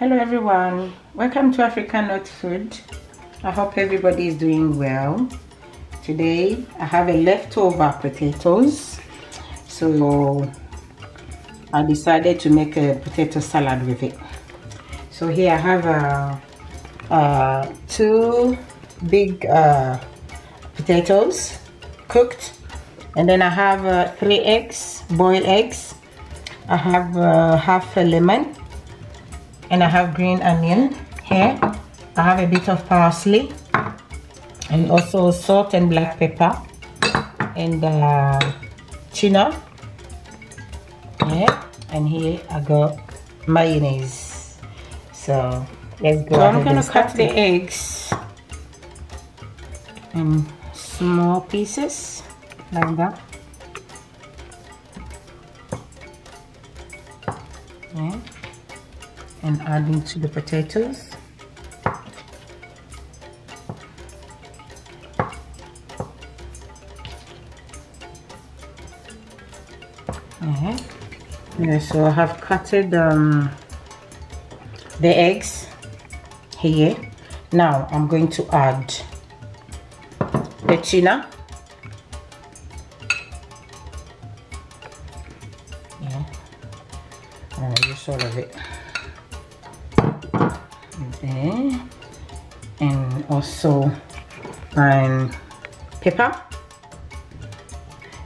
Hello everyone, welcome to African Nut Food. I hope everybody is doing well. Today I have a leftover potatoes, so I decided to make a potato salad with it. So here I have two big potatoes cooked, and then I have 3 eggs, boiled eggs. I have half a lemon, and I have green onion here. I have a bit of parsley, and also salt and black pepper, and tuna. Yeah, and here I got mayonnaise. So let's go. So I'm gonna cut the eggs in small pieces like that. Yeah. And adding to the potatoes. Yeah, so I have cutted the eggs here. Now I'm going to add the tuna. Yeah, I'll use all of it. There, and also pepper,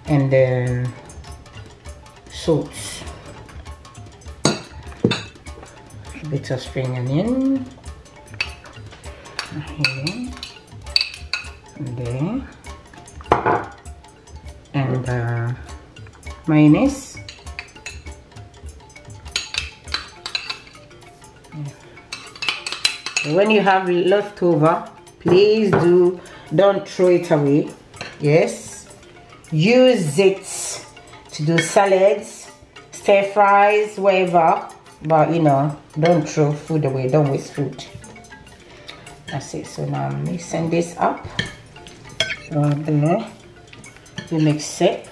and then salt, a bit of spring onion here and there, and mayonnaise. When you have leftover, please don't throw it away. Yes, use it to do salads, stir fries, whatever, but you know, don't throw food away, don't waste food. That's it. So now I'm mixing this up. So there, you mix it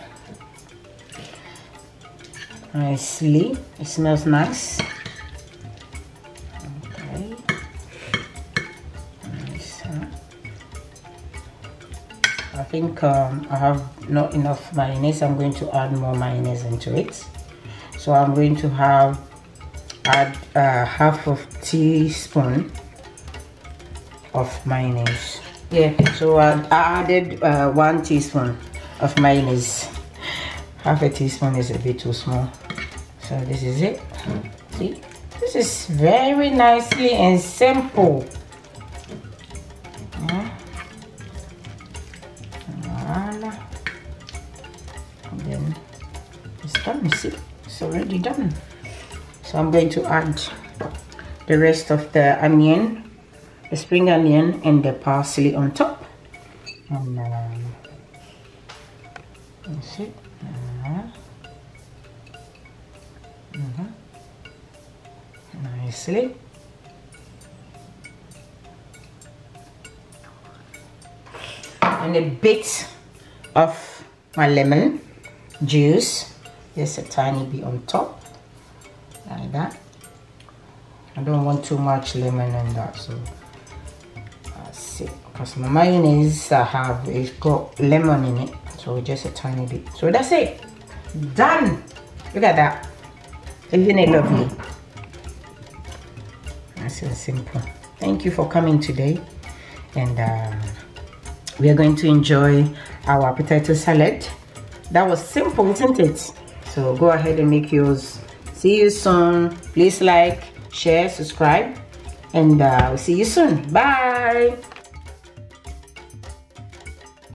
nicely. It smells nice. I think I have not enough mayonnaise. I'm going to add more mayonnaise into it. So I'm going to add half of teaspoon of mayonnaise. Yeah, so I added 1 teaspoon of mayonnaise. Half a teaspoon is a bit too small. So this is it. See, this is very nicely and simple. And then it's done. See, it's already done. So I'm going to add the rest of the onion, the spring onion, and the parsley on top. And that's it. Nicely. And a bit of my lemon juice, just a tiny bit on top, like that. I don't want too much lemon in that, so that's it. Because my mayonnaise it's got lemon in it, so just a tiny bit. So that's it, done. Look at that, isn't it lovely? That's so simple. Thank you for coming today, and we are going to enjoy our potato salad. That was simple, isn't it? So go ahead and make yours. See you soon. Please like, share, subscribe, and we'll see you soon. Bye.